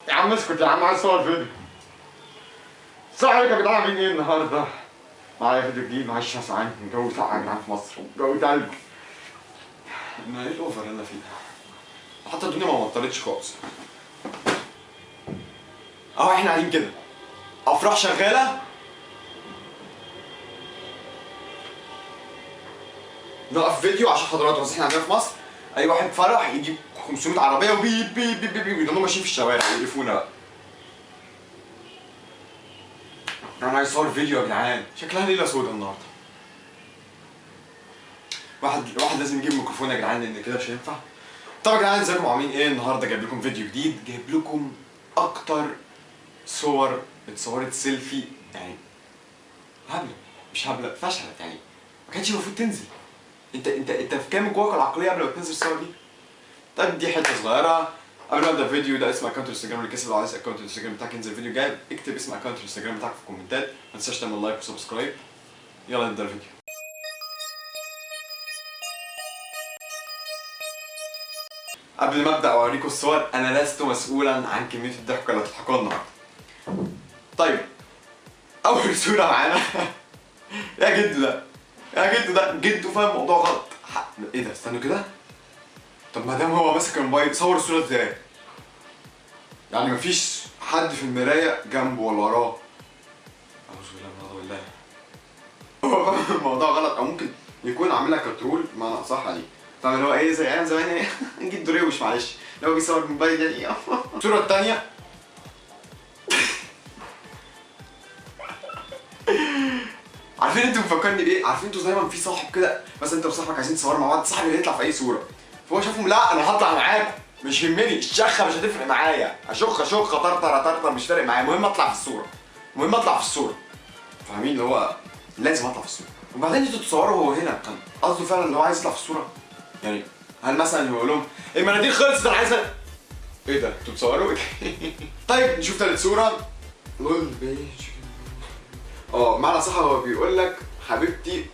يا عم اسكت يا عم، عايز اصور فيديو. السلام عليكم يا جدعان، عاملين ايه النهارده؟ معايا فيديو جديد. معلش يا سعيد، الجو ساقع يا جدعان في مصر، الجو تلج. ما ايه الاوفر اللي انا فيه ده؟ حتى الدنيا ما مطرتش خالص. اهو احنا قاعدين كده، افراح شغاله، نقف فيديو عشان حضراتكم. بس احنا عندنا في مصر اي واحد فرح يجيب 500 عربيه وبيب بيب بيب بيب يضلوا ماشيين في الشوارع ويقرفونا بقى. انا عايز اصور فيديو يا جدعان، شكلها ليله سودا النهارده. واحد لازم يجيب ميكروفون يا جدعان، لان كده مش هينفع. طب يا جدعان ازيكم عاملين ايه؟ النهارده جايب لكم فيديو جديد، جايب لكم اكتر صور اتصورت سيلفي، يعني هبله، مش هبله، فشلت يعني، ما كانتش المفروض تنزل. انت في كام جواك العقليه قبل ما تنزل الصور دي؟ طيب دي حته صغيره قبل ما ابدا الفيديو. ده اسم اكونت الانستجرام اللي كسب. لو عايز اكونت الانستجرام بتاعك ينزل الفيديو جاي، اكتب اسم اكونت الانستجرام بتاعك في الكومنتات، ما تنساش تعمل لايك وسبسكرايب. يلا نبدا الفيديو. قبل ما ابدا اوريكم الصور، انا لست مسؤولا عن كميه الضحك اللي هتضحكوها النهارده. طيب اول صوره معانا يا جدو ده، يا جدو ده جدو فاهم الموضوع غلط. ايه ده؟ استنوا كده. طب ما دام هو ماسك الموبايل، صور الصوره ازاي؟ يعني مفيش حد في المرايه جنبه ولا وراه. اعوذ بالله من غضب الله. هو فاهم الموضوع غلط، او ممكن يكون عاملها كنترول بمعنى اصح يعني. طبعا اللي هو ايه، زي ايام زمان ايه جدو روش، معلش، اللي هو بيصور بالموبايل يعني. الصوره الثانيه عارفين انتوا مفكرني بايه؟ عارفين انتوا دايما في صاحب كده، مثلا انت وصاحبك عايزين تصوروا مع بعض، صاحبي اللي يطلع في اي صوره، فهو شافهم لا انا هطلع معاكم، مش يهمني الشخه، مش هتفرق معايا، اشخ طرطر مش فارق معايا، المهم اطلع في الصوره، المهم اطلع في الصوره. فاهمين؟ اللي هو لازم اطلع في الصوره. وبعدين انتوا تصوروا هو هنا كان قصده فعلا اللي هو عايز يطلع في الصوره؟ يعني هل مثلا يقول لهم المناديل خلصت انا عايز ايه ده؟ انتوا بتصوروا؟ طيب نشوف ثالث صوره. معنى صح هو بيقول لك حبيبتي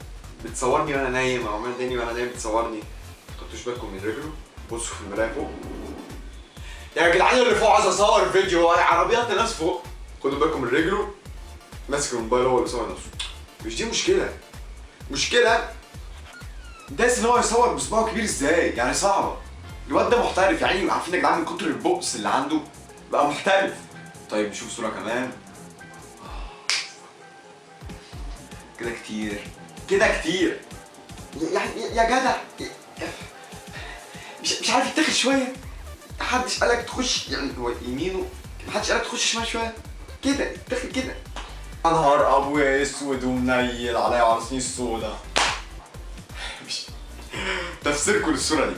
بتصورني وانا نايم، او عمال تاني وانا نايم بتصورني. خدتوش بالكم من رجله؟ بصوا في المرايه فوق يا جدعان، اللي فوق عايز اصور فيديو، عربيات الناس فوق، خدوا بالكم من رجله، ماسك الموبايل هو اللي بيصور نفسه. مش دي مشكله، مشكله داس ان هو يصور بصباعه كبير ازاي؟ يعني صعبه. الواد ده محترف يعني، عارفين يا جدعان من كتر البؤس اللي عنده بقى محترف. طيب نشوف صوره كمان. كده كتير، كده كتير يعني يا جدع، مش عارف يتاخد شويه؟ محدش قالك تخش يعني هو يمينه، محدش قالك تخش شمال شويه؟ كده يتاخد كده. يا نهار ابيض اسود ومنيل عليا وعلى سنين السودا. تفسيركم للصوره دي،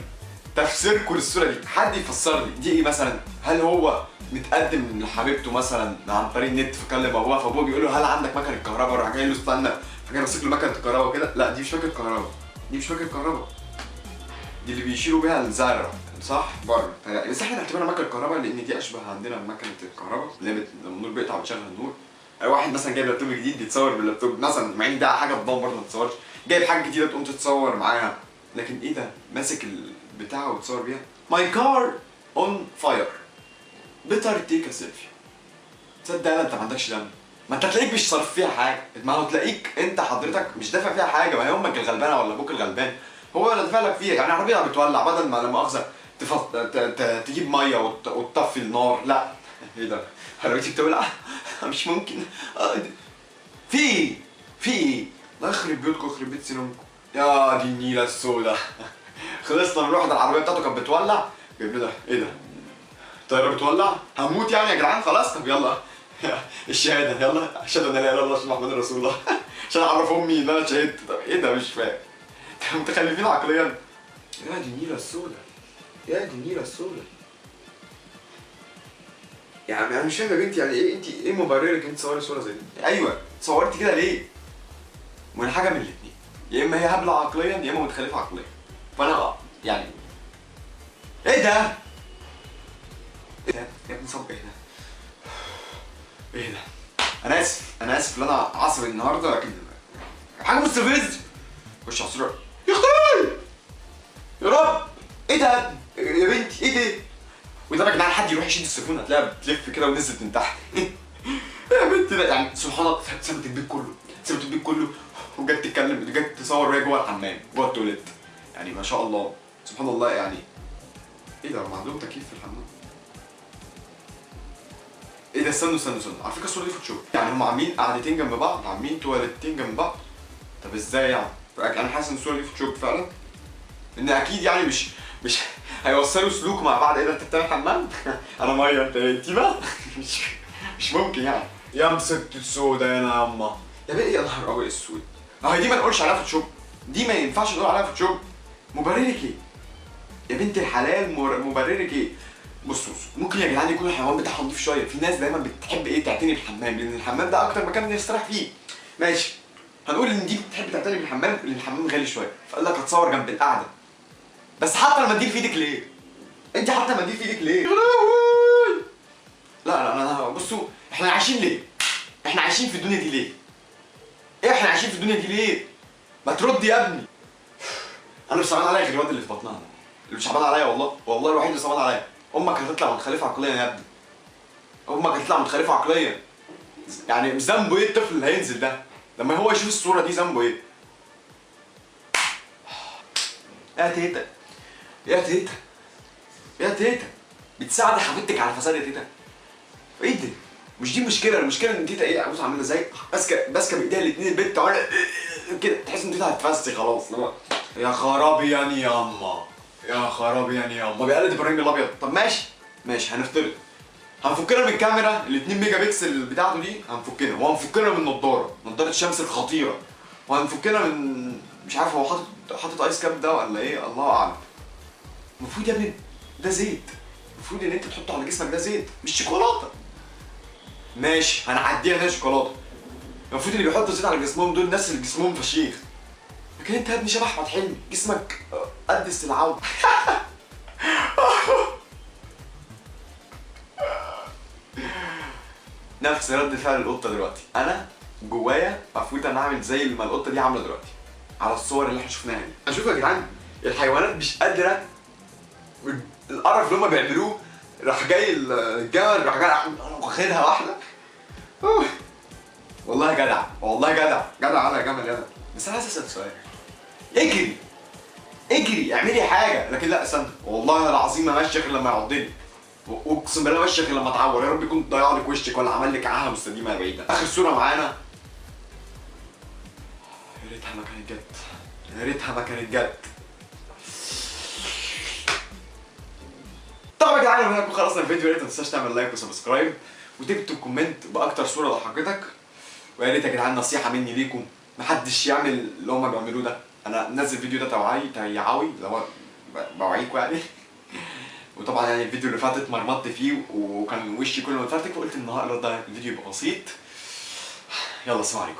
تفسيركم للصوره دي، حد يفسر لي دي ايه مثلا؟ هل هو متقدم لحبيبته مثلا عن طريق النت، فكلم ابوها، فابوه بيقول له هل عندك مكنه كهرباء؟ راح جاي له استنى، فجاي ماسك له مكنه الكهرباء كده. لا دي مش مكنه كهرباء، دي مش مكنه كهرباء، دي اللي بيشيلوا بيها الزرع صح بره. بس احنا نعتبرها مكنه كهرباء لان دي اشبه عندنا بمكنه الكهرباء اللي لما النور بيقطع بتشغل النور. اي واحد مثلا جايب لابتوب جديد بيتصور باللابتوب مثلا، مع ان ده حاجه تضمن برضه ما تتصورش، جايب حاجه جديده تقوم تتصور معاها. لكن ايه ده؟ ماسك البتاع وتصور بيها. ماي كار اون فاير بيتر تيك ا سيلفي. تصدق انت ما عندكش دم؟ ما انت تلاقيك مش صارف فيها حاجه، ما هو تلاقيك انت حضرتك مش دافع فيها حاجه، ما هي امك الغلبانه ولا ابوك الغلبان هو اللي دافع لك فيها. يعني عربيه بتولع، بدل ما لا مؤاخذه تجيب ميه وتطفي النار، لا ايه ده؟ عربيتي بتولع؟ مش ممكن. في ايه؟ الله يخرب بيوتكم، يخرب بيت سنونكم يا دي النيله السودا. خلصنا من واحد العربيه بتاعته كانت بتولع، جايب لنا ايه ده؟ الطياره بتولع؟ هموت يعني يا جدعان؟ خلاص طب يلا الشهاده، يلا اشهد ان لا اله الا الله واشهد محمد رسول الله عشان اعرف امي ان انا شهدت. طب ايه ده؟ مش فاهم. متخلفين عقليا. يا دي النيله السودا، يا دي النيله السودا. يعني انا مش فاهم يا بنتي، يعني ايه انت، ايه مبررك انت تصوري صوره زي دي؟ ايوه صورتي كده ليه؟ من حاجه من الاثنين، يا اما هي هبله عقليا يا اما متخلفه عقليا. فانا يعني ايه ده؟ ايه ده؟ يا ابني صب ايه ده؟ ايه ده؟ انا اسف ان انا عصبي النهارده، لكن حاجه مستفزه. خش على الصوره يا اختي، يا رب ايه ده؟ يا بنتي ايه ده؟ وده يا جدعان حد يروح يشيل السيفون هتلاقيها بتلف كده ونزلت من تحت. يا بنت ده يعني سبحان الله، سابت البيت كله، سابت البيت كله وجت تتكلم، جت تصور وهي جوه الحمام جوه التواليت. يعني ما شاء الله سبحان الله يعني. ايه ده، هم عندهم تكييف في الحمام؟ ايه ده، استنوا على فكره الصوره دي فوتوشوب، يعني هم عاملين قعدتين جنب بعض، عاملين تواليتين جنب بعض. طب ازاي يعني؟ انا حاسس ان الصوره دي فوتوشوب فعلا، ان اكيد يعني مش هيوصلوا سلوك مع بعض. ايه ده، انت بتعمل حمام؟ انا ميه انت تيما. مش ممكن يعني. يا مسكت السودا يا ياما يا بيه، يا نهار ابيض اسود. اهي دي ما نقولش عليها فوتوشوب، دي ما ينفعش نقول عليها فوتوشوب. مبررك ايه؟ يا بنت الحلال مبررك ايه؟ بصوا ممكن يا جدعان يكون الحمام بتاعها نضيف شويه، في ناس دايما بتحب ايه تعتني بالحمام، لان الحمام ده اكتر مكان نستريح فيه. ماشي، هنقول ان دي بتحب تعتني بالحمام لان الحمام غالي شويه، فقال لك هتصور جنب القعده. بس حاطه المنديل في ايدك ليه؟ انت حاطه المنديل في ايدك ليه؟ لا انا بصوا، احنا عايشين ليه؟ احنا عايشين في الدنيا دي ليه؟ ايه احنا عايشين في الدنيا دي ليه؟ ما ترد يا ابني. انا مش صعبان عليا غير الواد اللي في بطنها ده، اللي مش صعبان عليا والله الوحيد اللي صعبان عليا. امك هتطلع متخلفه عقليا يا ابني، امك هتطلع متخلفه عقليا. يعني ذنبه ايه الطفل اللي هينزل ده؟ لما هو يشوف الصوره دي ذنبه ايه؟ يا تيتا يا تيتا يا تيتا، بتساعدي حبيبتك على فساد يا تيتا؟ ايه ده؟ مش دي المشكله، المشكله ان تيتا ايه، بص عامله ازاي؟ ماسكه بايديها الاثنين البت وعامله كده، تحس ان تيتا هتفسي خلاص. يا خرابي يعني ياما، يا خرابي يعني ياما، بيقلد ابراهيم الابيض. طب ماشي هنفترض، هنفكنا من الكاميرا ال 2 ميجا بكسل بتاعته دي، هنفكنا، وهنفكنا من نضاره الشمس الخطيره، وهنفكنا من مش عارف هو حاطط ايس كاب ده ولا ايه، الله اعلم. المفروض يا ابني ده زيت، المفروض ان انت تحطه على جسمك، ده زيت مش شوكولاته. ماشي هنعديها ده شوكولاته. المفروض اللي بيحطوا زيت على جسمهم دول الناس اللي جسمهم فشيخ، لكن انت يا ابني شبه احمد حلمي، جسمك قد السلعوه. نفس رد فعل القطه دلوقتي، انا جوايا مفروض انا اعمل زي ما القطه دي عامله دلوقتي على الصور اللي احنا شفناها دي. شوفوا يا جدعان، الحيوانات مش قادره، القرف اللي هم بيعملوه. راح جاي الجمل، راح جاي واخدها واحده. والله جدع، والله جدع على جمل يلا. بس انا عايز اسال سؤال، اجري اعملي حاجه، لكن لا استنى، والله العظيم ما ماشيه غير لما يعضني، واقسم بالله ماشيه غير لما اتعور. يا رب يكون ضيع لك وشك ولا عمل لك عاهه مستديمه يا بعيده. اخر صوره معانا، يا ريتها ما كانت جت، يا ريتها ما كانت جت. طبعا يا جدعان لما نكون خلصنا الفيديو، يا ريت ما تنساش تعمل لايك وسبسكرايب وتكتب كومنت باكتر صوره ضحكتك. ويا ريت يا جدعان نصيحه مني ليكم، محدش يعمل اللي هما بيعملوه ده. انا منزل فيديو ده توعوي اللي هو بوعيكوا يعني. وطبعا يعني الفيديو اللي فاتت مرمطت فيه وكان وشي كله متفرتك، وقلت النهارده الفيديو يبقى بسيط. يلا سلام عليكم.